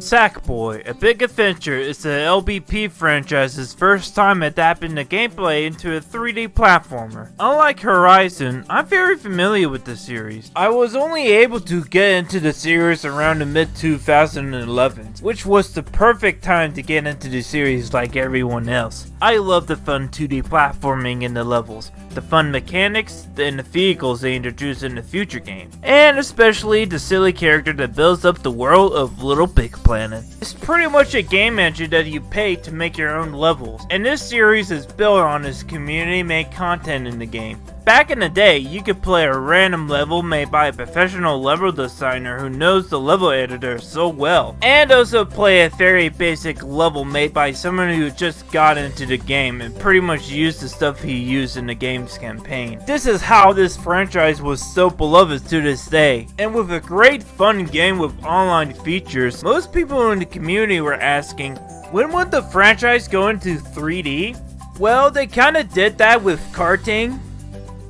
Sackboy, A Big Adventure is the LBP franchise's first time adapting the gameplay into a 3D platformer. Unlike Horizon, I'm very familiar with the series. I was only able to get into the series around the mid-2011s, which was the perfect time to get into the series like everyone else. I love the fun 2D platforming in the levels, the fun mechanics, and the vehicles they introduce in the future game, and especially the silly character that builds up the world of Little Big Planet. It's pretty much a game engine that you pay to make your own levels, and this series is built on this community-made content in the game. Back in the day, you could play a random level made by a professional level designer who knows the level editor so well, and also play a very basic level made by someone who just got into the game and pretty much used the stuff he used in the game's campaign. This is how this franchise was so beloved to this day, and with a great fun game with online features, most people in the community were asking, when would the franchise go into 3D? Well, they kinda did that with karting.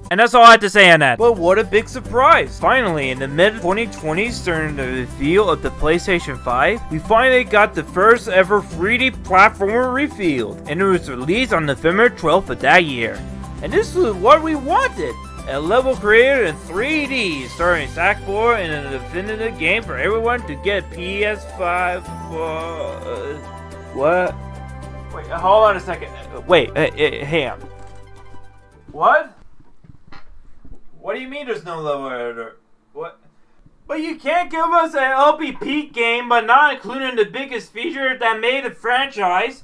And that's all I have to say on that. But what a big surprise! Finally, in the mid-2020s during the reveal of the PlayStation 5, we finally got the first ever 3D platformer revealed, and it was released on November 12th of that year. And this was what we wanted! A level created in 3D, starring Sackboy in a definitive game for everyone to get PS5. What? Wait, hold on a second. Wait, hang on. What? What do you mean there's no level editor? What? But you can't give us an LPP game but not including the biggest feature that made the franchise?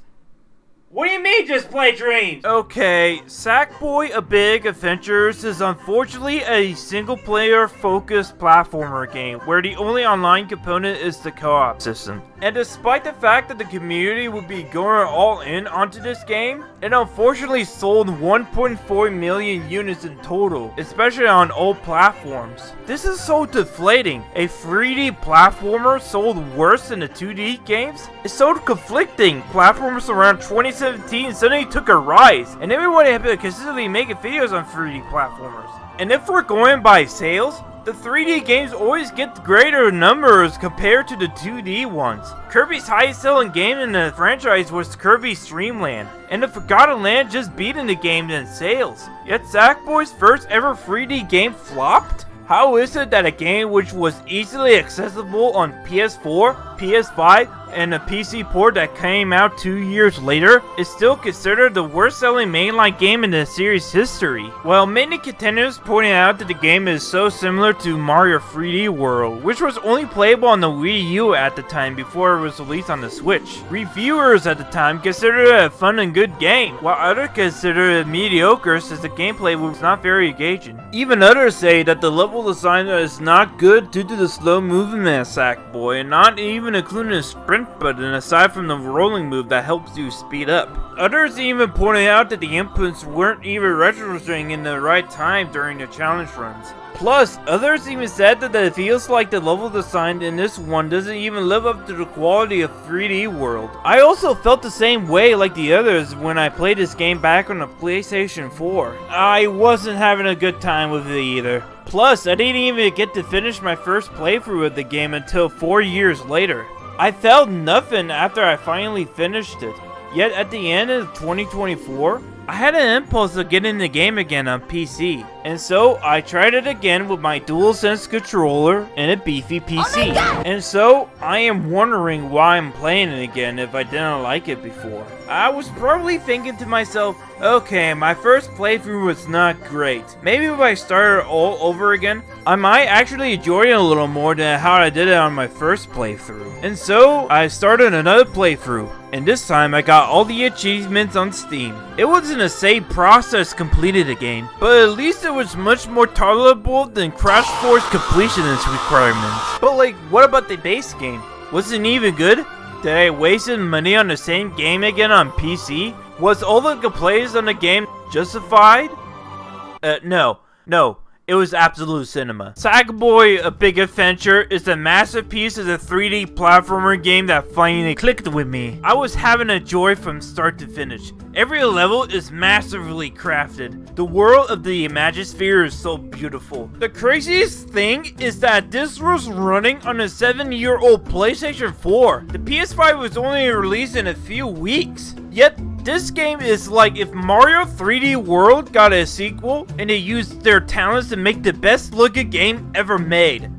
What do you mean just play Dreams? Okay, Sackboy A Big Adventures is unfortunately a single-player focused platformer game where the only online component is the co-op system. And despite the fact that the community would be going all in onto this game, it unfortunately sold 1.4 million units in total, especially on old platforms. This is so deflating. A 3D platformer sold worse than the 2D games? It's so conflicting. Platformers around 2017 suddenly took a rise, and everybody had been consistently making videos on 3D platformers. And if we're going by sales, the 3D games always get greater numbers compared to the 2D ones. Kirby's highest selling game in the franchise was Kirby's Dream Land, and the Forgotten Land just beating the game in sales. Yet Sackboy's first ever 3D game flopped? How is it that a game which was easily accessible on PS4, PS5, and a PC port that came out 2 years later is still considered the worst selling mainline game in the series' history? While many contenders pointed out that the game is so similar to Mario 3D World, which was only playable on the Wii U at the time before it was released on the Switch. Reviewers at the time considered it a fun and good game, while others considered it mediocre since the gameplay was not very engaging. Even others say that the level design is not good due to the slow movement of Sackboy, and not even including a sprint button aside from the rolling move that helps you speed up. Others even pointed out that the inputs weren't even registering in the right time during the challenge runs. Plus, others even said that it feels like the level design in this one doesn't even live up to the quality of 3D World. I also felt the same way like the others when I played this game back on the PlayStation 4. I wasn't having a good time with it either. Plus, I didn't even get to finish my first playthrough of the game until 4 years later. I felt nothing after I finally finished it. Yet at the end of 2024, I had an impulse to get in the game again on PC, and so I tried it again with my DualSense controller and a beefy PC. And so I am wondering why I'm playing it again if I didn't like it before. I was probably thinking to myself, okay, my first playthrough was not great. Maybe if I started all over again, I might actually enjoy it a little more than how I did it on my first playthrough. And so I started another playthrough, and this time I got all the achievements on Steam. It wasn't the same process completed again, but at least it was much more tolerable than Crash 4's completionist requirements. But like, what about the base game? Wasn't it even good? Did I waste money on the same game again on PC? Was all the complaints on the game justified? No. It was absolute cinema. Sackboy: A Big Adventure is a masterpiece of the 3D platformer game that finally clicked with me. I was having a joy from start to finish. Every level is masterfully crafted. The world of the Imagisphere is so beautiful. The craziest thing is that this was running on a 7-year-old PlayStation 4. The PS5 was only released in a few weeks. Yet, this game is like if Mario 3D World got a sequel and they used their talents to make the best looking game ever made.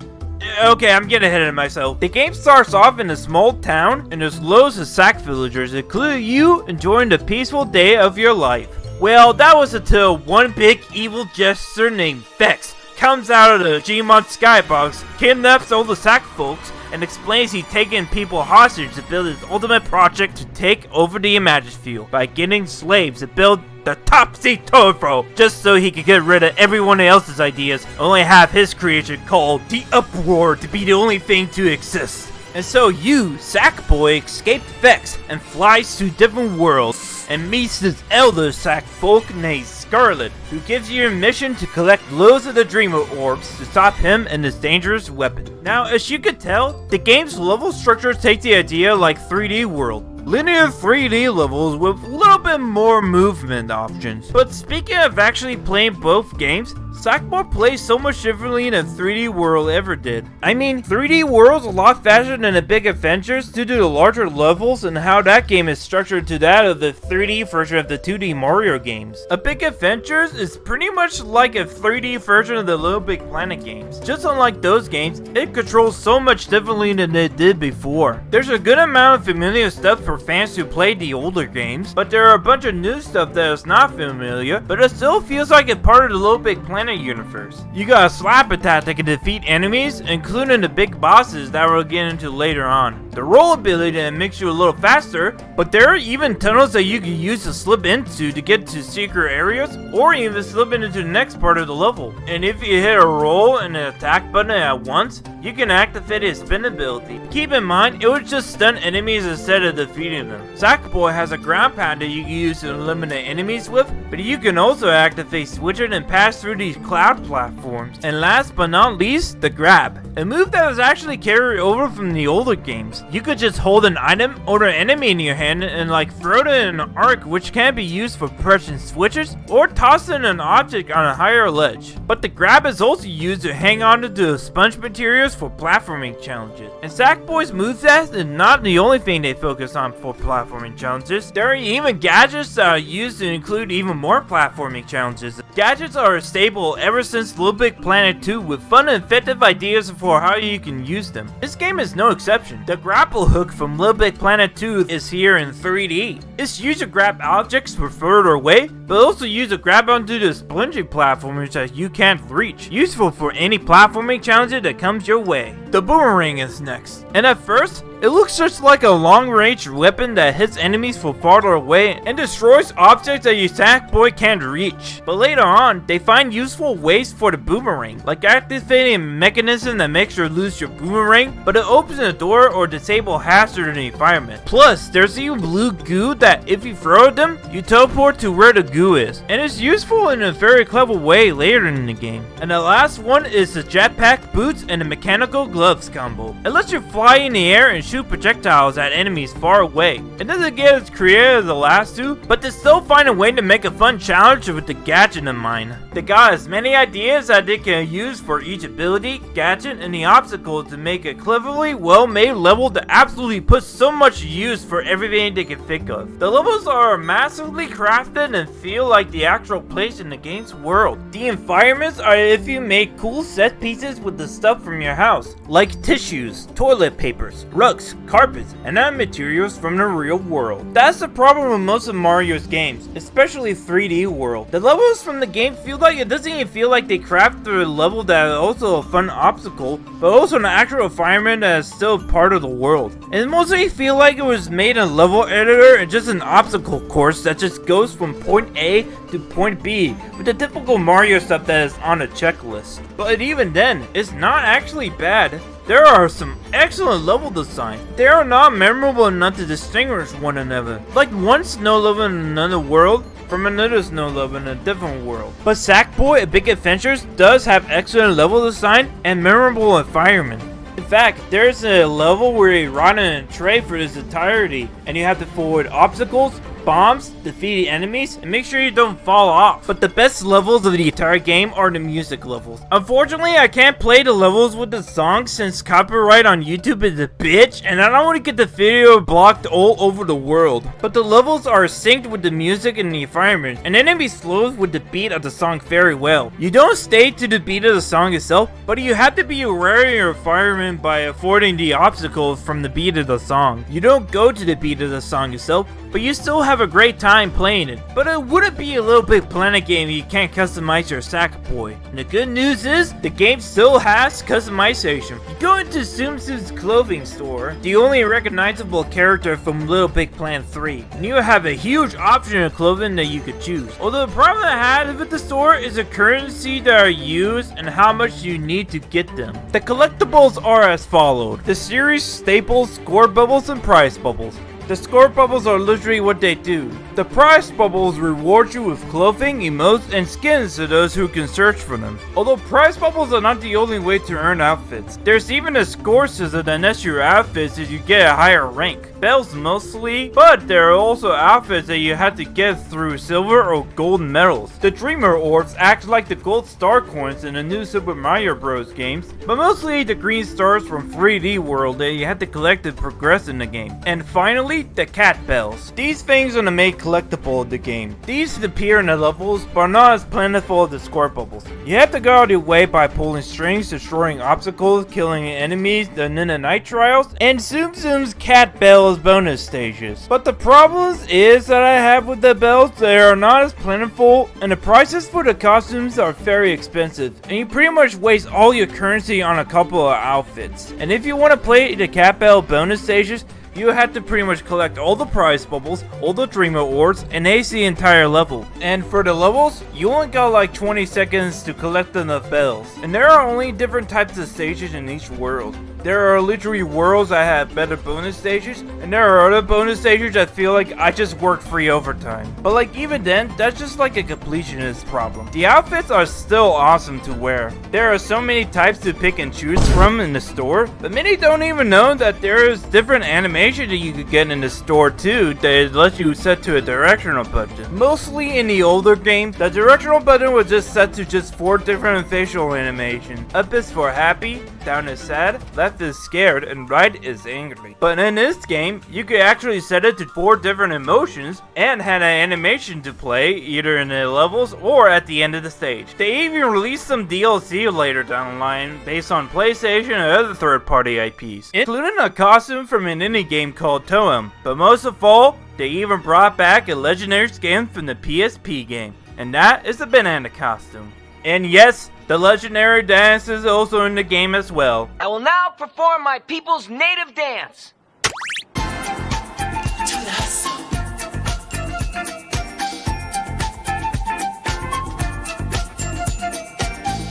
Okay, I'm getting ahead of myself. The game starts off in a small town and there's loads of sack villagers, including you enjoying the peaceful day of your life. Well, that was until one big evil jester named Vex comes out of the Gmod skybox, kidnaps all the sack folks, and explains he's taking people hostage to build his ultimate project to take over the Imagisphere by getting slaves to build the topsy-turvy just so he could get rid of everyone else's ideas and only have his creation called the Uproar to be the only thing to exist. And so you, Sackboy, escape Vex and flies to different worlds and meets this elder sack folk named Scarlet, who gives you a mission to collect loads of the Dreamer Orbs to stop him and his dangerous weapon. Now, as you can tell, the game's level structure takes the idea like 3D World. Linear 3D levels with a little bit more movement options. But speaking of actually playing both games, Sackboy plays so much differently than 3D World ever did. I mean, 3D World's a lot faster than the Big Adventures due to the larger levels and how that game is structured to that of the 3D version of the 2D Mario games. A Big Adventures is pretty much like a 3D version of the Little Big Planet games. Just unlike those games, it controls so much differently than it did before. There's a good amount of familiar stuff for fans who played the older games, but there are a bunch of new stuff that is not familiar, but it still feels like it's part of the Little Big Planet universe. You got a slap attack that can defeat enemies, including the big bosses that we'll get into later on. The roll ability that makes you a little faster, but there are even tunnels that you can use to slip into to get to secret areas, or even slip into the next part of the level. And if you hit a roll and an attack button at once, you can activate his spin ability. Keep in mind, it would just stun enemies instead of defeating them. Sackboy has a ground pound that you can use to eliminate enemies with, but you can also activate switching and pass through these cloud platforms. And last but not least, the grab. A move that was actually carried over from the older games. You could just hold an item or an enemy in your hand and like throw it in an arc, which can be used for pressing switches or tossing an object on a higher ledge. But the grab is also used to hang on to the sponge materials for platforming challenges. And Sackboy's moveset is not the only thing they focus on for platforming challenges. There are even gadgets that are used to include even more platforming challenges. Gadgets are a staple ever since Little Big Planet 2 with fun and effective ideas for how you can use them. This game is no exception. The grapple hook from Little Big Planet 2 is here in 3D. It's used to grab objects from further away, but also used to grab onto the spongy platformers that you can't reach. Useful for any platforming challenge that comes your way. The boomerang is next. And at first, it looks just like a long-range weapon that hits enemies from farther away and destroys objects that your Sackboy can't reach. But later on, they find useful ways for the boomerang, like activating a mechanism that makes you lose your boomerang, but it opens a door or disable hazard in the environment. Plus, there's even blue goo that if you throw at them, you teleport to where the goo is, and it's useful in a very clever way later in the game. And the last one is the jetpack boots and the mechanical gloves combo. It lets you fly in the air and shoot projectiles at enemies far away. It doesn't get as creative as the last two, but they still find a way to make a fun challenge with the gadget in mind. They got as many ideas that they can use for each ability, gadget, and the obstacle to make a cleverly well-made level that absolutely puts so much use for everything they can think of. The levels are massively crafted and feel like the actual place in the game's world. The environments are if you make cool set pieces with the stuff from your house, like tissues, toilet papers, rugs, carpets, and other materials from the real world. That's the problem with most of Mario's games, especially 3D World. The levels from the game feel like it doesn't even feel like they crafted a level that is also a fun obstacle, but also an actual environment that is still part of the world. It mostly feel like it was made in a level editor and just an obstacle course that just goes from point A to point B, with the typical Mario stuff that is on a checklist. But even then, it's not actually bad. There are some excellent level design. They are not memorable enough to distinguish one another. Like one snow level in another world, from another snow level in a different world. But Sackboy: A Big Adventures does have excellent level design and memorable environment. In fact, there's a level where you ride in a tray for its entirety, and you have to avoid obstacles, bombs, defeat enemies, and make sure you don't fall off. But the best levels of the entire game are the music levels. Unfortunately, I can't play the levels with the songs since copyright on YouTube is a bitch, and I don't want to get the video blocked all over the world. But the levels are synced with the music and the environment, and enemies flow with the beat of the song very well. You don't stay to the beat of the song itself, but you have to be aware of your environment by avoiding the obstacles from the beat of the song. You don't go to the beat of the song itself, but you still have a great time playing it. But it wouldn't be a Little Big Planet game if you can't customize your Sackboy. And the good news is, the game still has customization. You go into Tsum Tsum's clothing store, the only recognizable character from Little Big Planet 3, and you have a huge option of clothing that you could choose. Although the problem I had with the store is the currency that are used and how much you need to get them. The collectibles are as followed: the series staples, score bubbles, and prize bubbles. The score bubbles are literally what they do. The prize bubbles reward you with clothing, emotes, and skins to those who can search for them. Although prize bubbles are not the only way to earn outfits. There's even a score system that nets your outfits as you get a higher rank. Bells mostly, but there are also outfits that you have to get through silver or golden medals. The Dreamer Orbs act like the gold star coins in the new Super Mario Bros. Games, but mostly the green stars from 3D World that you have to collect to progress in the game. And finally, the cat bells. These things are the main collectible of the game. These appear in the levels, but are not as plentiful as the score bubbles. You have to go out of your way by pulling strings, destroying obstacles, killing enemies, the Ninja Night Trials, and Tsum Tsum's cat bells bonus stages. But the problem is that I have with the bells, they are not as plentiful, and the prices for the costumes are very expensive, and you pretty much waste all your currency on a couple of outfits. And if you want to play the cat bell bonus stages, you have to pretty much collect all the prize bubbles, all the Dreamer Orbs, and ace the entire level. And for the levels, you only got like 20 seconds to collect enough bells. And there are only different types of stages in each world. There are literally worlds that have better bonus stages, and there are other bonus stages that feel like I just worked free overtime. But like even then, that's just like a completionist problem. The outfits are still awesome to wear. There are so many types to pick and choose from in the store, but many don't even know that there is different animation that you could get in the store too that lets you set to a directional button. Mostly in the older games, the directional button was just set to just 4 different facial animations. Up is for happy, down is sad, left is scared, and right is angry. But in this game, you could actually set it to 4 different emotions and had an animation to play either in the levels or at the end of the stage. They even released some DLC later down the line based on PlayStation and other third-party IPs, including a costume from an indie game called Toem. But most of all, they even brought back a legendary skin from the PSP game, and that is the banana costume. And yes, the legendary dance is also in the game as well. I will now perform my people's native dance.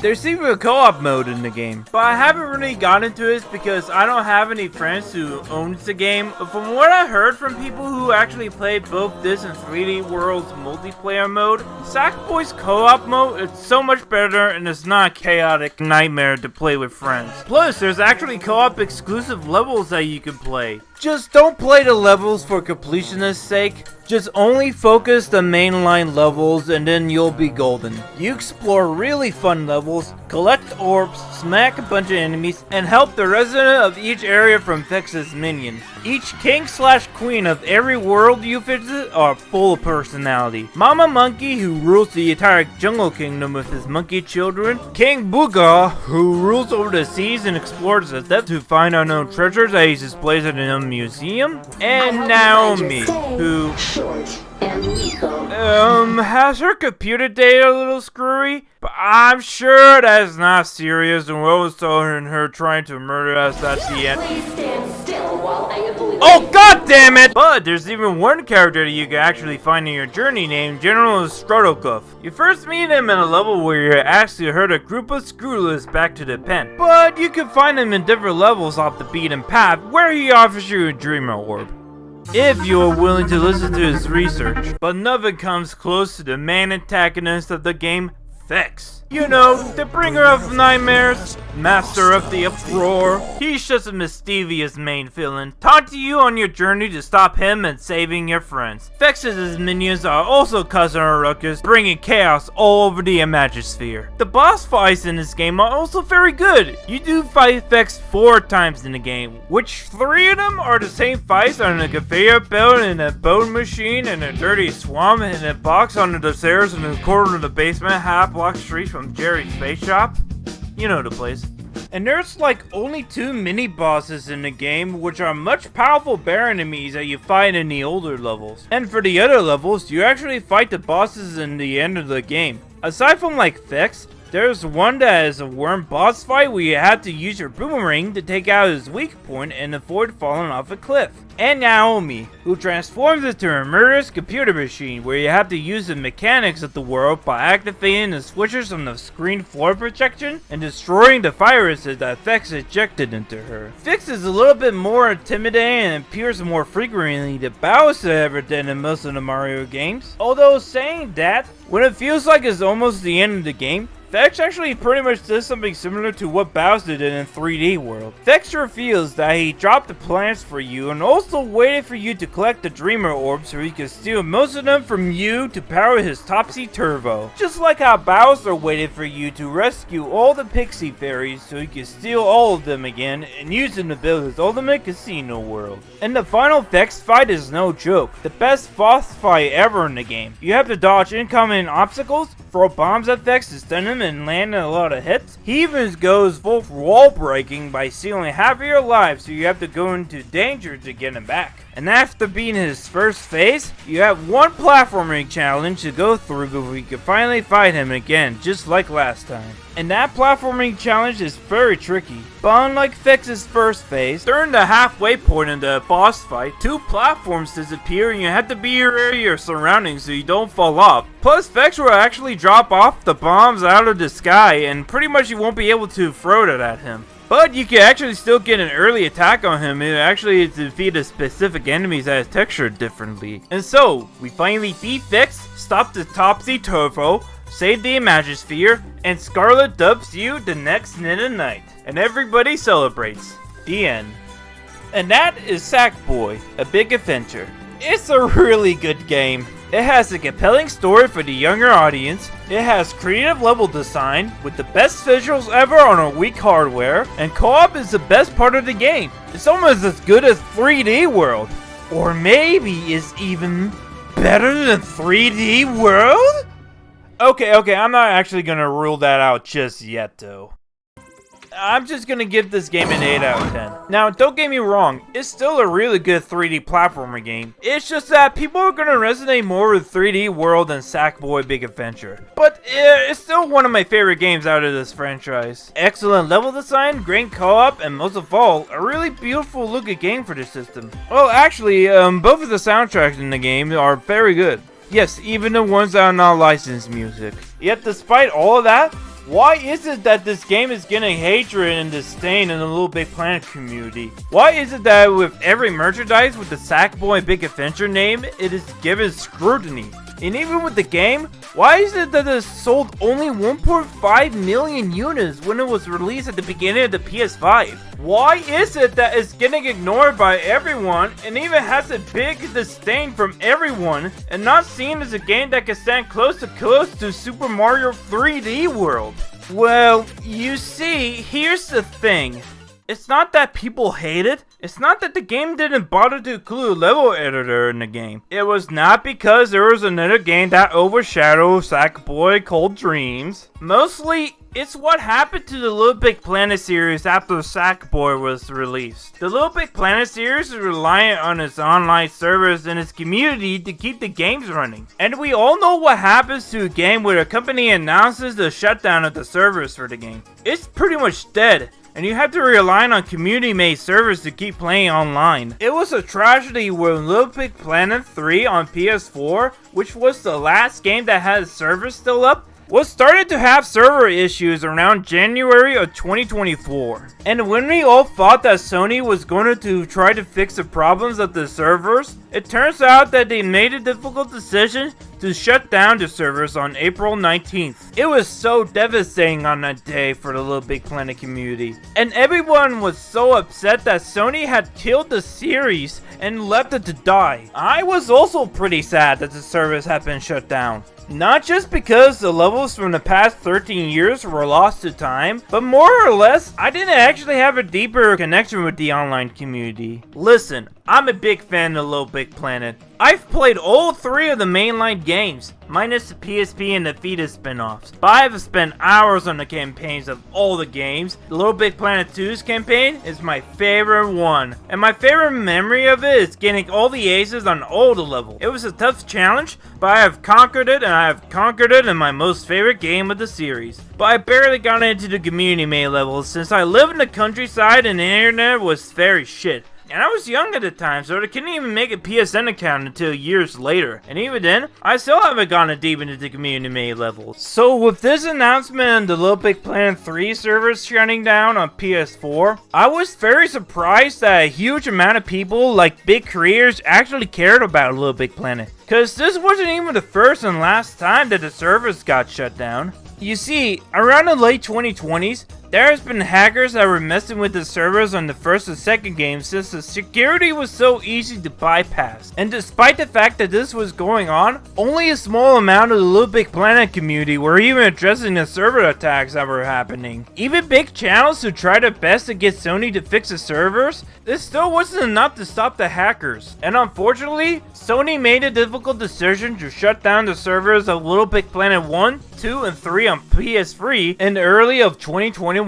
There's even a co-op mode in the game, but I haven't really gotten into it because I don't have any friends who owns the game. But from what I heard from people who actually played both this and 3D World's multiplayer mode, Sackboy's co-op mode is so much better and it's not a chaotic nightmare to play with friends. Plus, there's actually co-op exclusive levels that you can play. Just don't play the levels for completionist's sake. Just only focus the mainline levels and then you'll be golden. You explore really fun levels, collect orbs, smack a bunch of enemies, and help the resident of each area from Vex's minions. Each king/queen of every world you visit are full of personality. Mama Monkey, who rules the entire jungle kingdom with his monkey children. King Booga, who rules over the seas and explores the depths to find unknown treasures that he displays in a museum. And Naomi, who has her computer data a little screwy, but I'm sure that's not serious and what was told her trying to murder us, that's the end. Oh god damn it! But there's even one character that you can actually find in your journey named General Strutokov. You first meet him in a level where you're asked to herd a group of Screwless back to the pen. But you can find him in different levels off the beaten path where he offers you a Dreamer Orb. if you are willing to listen to his research. But nothing comes close to the main antagonist of the game, Vex. You know, the bringer of nightmares, master of the uproar. He's just a mischievous main villain, taunting you on your journey to stop him and saving your friends. Vex's minions are also causing a ruckus, bringing chaos all over the Imagisphere. The boss fights in this game are also very good. You do fight Vex 4 times in the game, which 3 of them are the same fights on a conveyor belt, in a bone machine, in a dirty swamp, in a box under the stairs in the corner of the basement, half block streets from Jerry's Space Shop. You know the place. And there's like only 2 mini bosses in the game, which are much powerful bear enemies that you fight in the older levels. And for the other levels, you actually fight the bosses in the end of the game. Aside from like Vex, there's one that is a worm boss fight where you have to use your boomerang to take out his weak point and avoid falling off a cliff. And Naomi, who transforms into a murderous computer machine where you have to use the mechanics of the world by activating the switches on the screen floor protection and destroying the viruses that Vex ejected into her. Vex is a little bit more intimidating and appears more frequently than Bowser ever did in most of the Mario games. Although saying that, when it feels like it's almost the end of the game, Vex actually pretty much does something similar to what Bowser did in 3D World. Vex reveals that he dropped the plans for you and also waited for you to collect the Dreamer Orbs so he could steal most of them from you to power his Topsy Turbo. Just like how Bowser waited for you to rescue all the Pixie Fairies so he could steal all of them again and use them to build his ultimate casino world. And the final Vex fight is no joke. The best boss fight ever in the game. You have to dodge incoming obstacles, throw bombs at Vex to stun him and land a lot of hits. He even goes full wall breaking by stealing half of your life, so you have to go into danger to get him back. And after beating his first phase, you have one platforming challenge to go through before you can finally fight him again, just like last time. And that platforming challenge is very tricky. But unlike Vex's first phase, during the halfway point in the boss fight, 2 platforms disappear and you have to be aware of your surroundings so you don't fall off. Plus, Vex will actually drop off the bombs out of the sky and pretty much you won't be able to throw it at him. But you can actually still get an early attack on him and actually defeat a specific enemies that is textured differently. And so, we finally beat Vex, stop the Topsy Turbo, save the Imagisphere, and Scarlet dubs you the next Ninja Knight. And everybody celebrates. The end. And that is Sackboy, A Big Adventure. It's a really good game. It has a compelling story for the younger audience, it has creative level design with the best visuals ever on a weak hardware, and co-op is the best part of the game. It's almost as good as 3D World. Or maybe it's even better than 3D World? Okay, I'm not actually gonna rule that out just yet though. I'm just gonna give this game an 8 out of 10. Now, don't get me wrong, it's still a really good 3D platformer game. It's just that people are gonna resonate more with 3D World than Sackboy Big Adventure. But it's still one of my favorite games out of this franchise. Excellent level design, great co-op, and most of all, a really beautiful looking game for the system. Well, actually, both of the soundtracks in the game are very good. Yes, even the ones that are not licensed music. Yet despite all of that, why is it that this game is getting hatred and disdain in the Little Big Planet community? Why is it that with every merchandise with the Sackboy Big Adventure name, it is given scrutiny? And even with the game, why is it that it sold only 1.5 million units when it was released at the beginning of the PS5? Why is it that it's getting ignored by everyone and even has a big disdain from everyone and not seen as a game that can stand close to Super Mario 3D World? Well, you see, here's the thing. It's not that people hate it. It's not that the game didn't bother to include a level editor in the game. It was not because there was another game that overshadowed Sackboy called Dreams. Mostly, it's what happened to the Little Big Planet series after Sackboy was released. The Little Big Planet series is reliant on its online servers and its community to keep the games running. And we all know what happens to a game where a company announces the shutdown of the servers for the game. It's pretty much dead. And you have to rely on community-made servers to keep playing online. It was a tragedy when Little Big Planet 3 on PS4, which was the last game that had servers still up, was started to have server issues around January of 2024. And when we all thought that Sony was going to try to fix the problems of the servers, it turns out that they made a difficult decision to shut down the servers on April 19th. It was so devastating on that day for the Little Big Planet community. And everyone was so upset that Sony had killed the series and left it to die. I was also pretty sad that the servers had been shut down. Not just because the levels from the past 13 years were lost to time, but more or less, I didn't actually have a deeper connection with the online community. Listen, I'm a big fan of Little Big Planet. I've played all 3 of the mainline games, minus the PSP and the Vita spin-offs, but I have spent hours on the campaigns of all the games. The Little Big Planet 2's campaign is my favorite one, and my favorite memory of it is getting all the aces on all the levels. It was a tough challenge, but I have conquered it, and I have conquered it in my most favorite game of the series. But I barely got into the community made levels since I live in the countryside and the internet was very shit. And I was young at the time, so I couldn't even make a PSN account until years later. And even then, I still haven't gotten deep into the community made levels. So with this announcement and the Little Big Planet 3 servers shutting down on PS4, I was very surprised that a huge amount of people, like big creators, actually cared about Little Big Planet. Cause this wasn't even the first and last time that the servers got shut down. You see, around the late 2020s, there has been hackers that were messing with the servers on the first and second games since the security was so easy to bypass. And despite the fact that this was going on, only a small amount of the Little Big Planet community were even addressing the server attacks that were happening. Even big channels who tried their best to get Sony to fix the servers, this still wasn't enough to stop the hackers. And unfortunately, Sony made a difficult decision to shut down the servers of Little Big Planet 1, 2, and 3 on PS3 in early of 2021.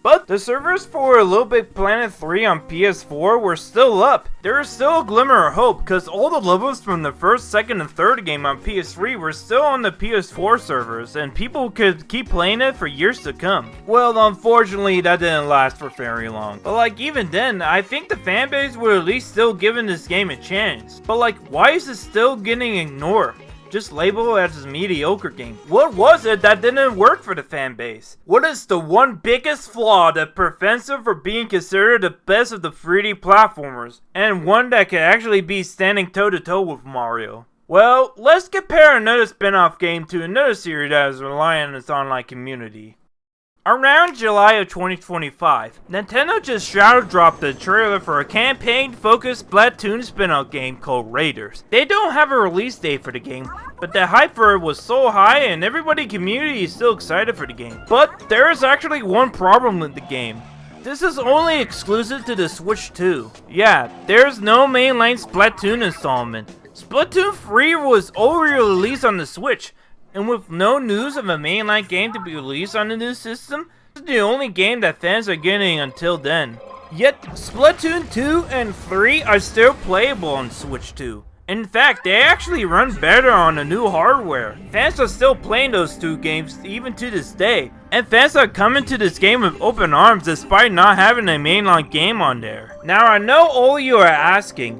But the servers for Little Big Planet 3 on PS4 were still up. There is still a glimmer of hope because all the levels from the first, second, and third game on PS3 were still on the PS4 servers and people could keep playing it for years to come. Well, unfortunately that didn't last for very long. But like even then, I think the fanbase would at least still giving this game a chance. But like, why is it still getting ignored? Just label it as a mediocre game. What was it that didn't work for the fan base? What is the one biggest flaw that prevents it from being considered the best of the 3D platformers, and one that could actually be standing toe to toe with Mario? Well, let's compare another spin-off game to another series that is relying on its online community. Around July of 2025, Nintendo just shadow dropped the trailer for a campaign-focused Splatoon spin-off game called Raiders. They don't have a release date for the game, but the hype for it was so high and everybody in the community is still excited for the game. But there is actually one problem with the game. This is only exclusive to the Switch 2. Yeah, there's no mainline Splatoon installment. Splatoon 3 was already released on the Switch, and with no news of a mainline game to be released on the new system, this is the only game that fans are getting until then. Yet, Splatoon 2 and 3 are still playable on Switch 2. In fact, they actually run better on the new hardware. Fans are still playing those two games even to this day. And fans are coming to this game with open arms despite not having a mainline game on there. Now I know all of you are asking,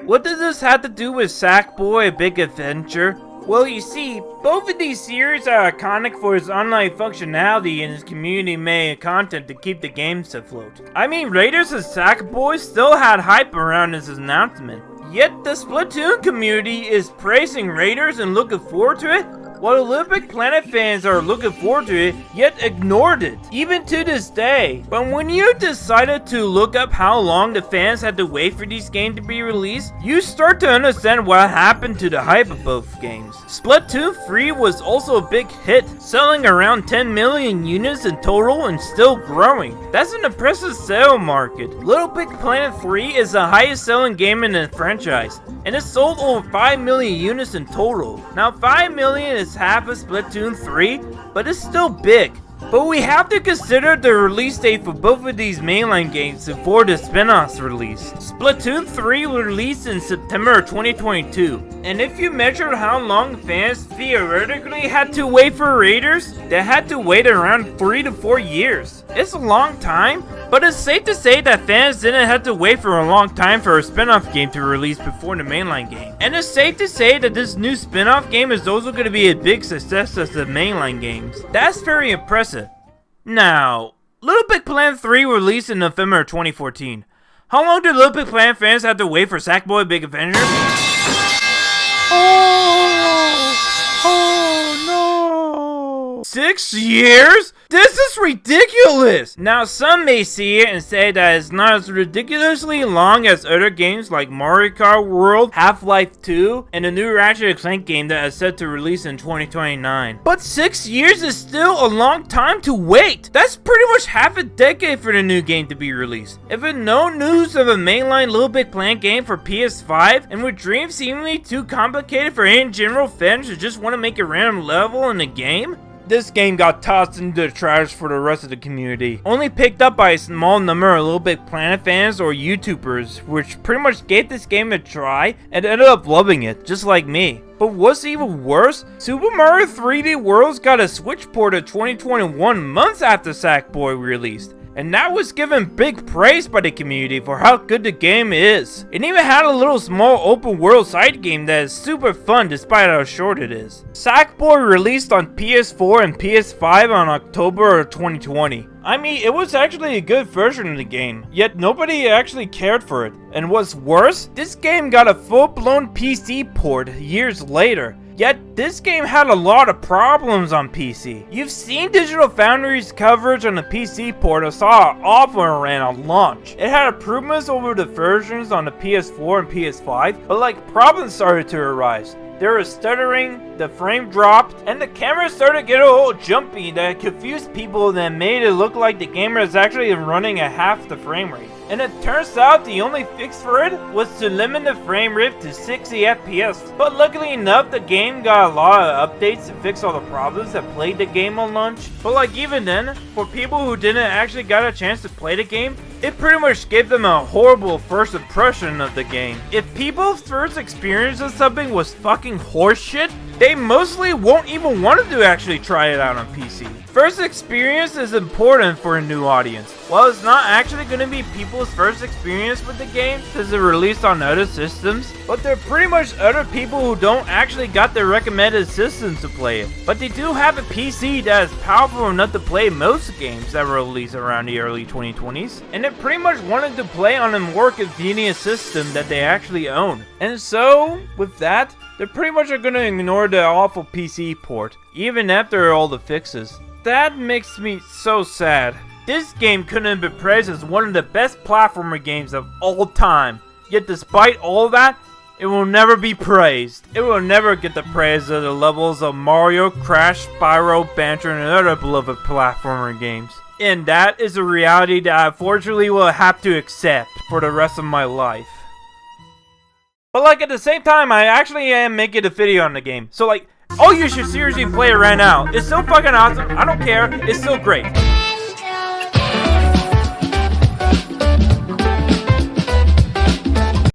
what does this have to do with Sackboy: A Big Adventure? Well, you see, both of these series are iconic for its online functionality and its community-made content to keep the games afloat. I mean, Raiders and Sackboy still had hype around this announcement. Yet the Splatoon community is praising Raiders and looking forward to it, while the Little Big Planet fans are looking forward to it, yet ignored it, even to this day. But when you decided to look up how long the fans had to wait for these games to be released, you start to understand what happened to the hype of both games. Splatoon 3 was also a big hit, selling around 10 million units in total and still growing. That's an impressive sale market. Little Big Planet 3 is the highest selling game in the franchise, and it sold over 5 million units in total. Now 5 million is half of Splatoon 3, but it's still big. But we have to consider the release date for both of these mainline games before the spin-offs release. Splatoon 3 was released in September 2022, and if you measured how long fans theoretically had to wait for Raiders, they had to wait around 3 to 4 years. It's a long time, but it's safe to say that fans didn't have to wait for a long time for a spin-off game to release before the mainline game. And it's safe to say that this new spin-off game is also going to be a big success as the mainline games. That's very impressive. Now, Little Big Planet 3 released in November 2014. How long did Little Big Planet fans have to wait for Sackboy Big Adventure? Oh no! 6 years? This is ridiculous! Now, some may see it and say that it's not as ridiculously long as other games like Mario Kart World, Half-Life 2, and the new Ratchet & Clank game that is set to release in 2029. But 6 years is still a long time to wait! That's pretty much half a decade for the new game to be released. If with no news of a mainline Little Big Planet game for PS5, and with dreams seemingly too complicated for any general fans who just want to make a random level in the game, this game got tossed into the trash for the rest of the community. Only picked up by a small number of Little Big Planet fans or YouTubers, which pretty much gave this game a try and ended up loving it, just like me. But what's even worse, Super Mario 3D Worlds got a Switch port in 2021 months after Sackboy released. And that was given big praise by the community for how good the game is. It even had a little small open world side game that is super fun despite how short it is. Sackboy released on PS4 and PS5 on October of 2020. I mean, it was actually a good version of the game, yet nobody actually cared for it. And what's worse, this game got a full-blown PC port years later. Yet, this game had a lot of problems on PC. You've seen Digital Foundry's coverage on the PC port and saw how awful it ran on launch. It had improvements over the versions on the PS4 and PS5, but like problems started to arise. There was stuttering, the frame dropped, and the camera started to get a little jumpy that confused people and made it look like the game was actually running at half the frame rate. And it turns out the only fix for it was to limit the frame rate to 60 FPS. But luckily enough, the game got a lot of updates to fix all the problems that plagued the game on launch. But like even then, for people who didn't actually get a chance to play the game, it pretty much gave them a horrible first impression of the game. If people's first experience of something was fucking horseshit, they mostly won't even want to actually try it out on PC. First experience is important for a new audience. While it's not actually going to be people's first experience with the game since it released on other systems, but they're pretty much other people who don't actually got the recommended systems to play it. But they do have a PC that is powerful enough to play most games that were released around the early 2020s, and they pretty much wanted to play on a more convenient system that they actually own. And so, with that, they pretty much are going to ignore the awful PC port, even after all the fixes. That makes me so sad. This game couldn't have been praised as one of the best platformer games of all time. Yet despite all that, it will never be praised. It will never get the praise of the levels of Mario, Crash, Spyro, Banjo, and other beloved platformer games. And that is a reality that I unfortunately will have to accept for the rest of my life. But like at the same time, I actually am making a video on the game. So like, oh, you should seriously play it right now. It's so fucking awesome. I don't care. It's so great.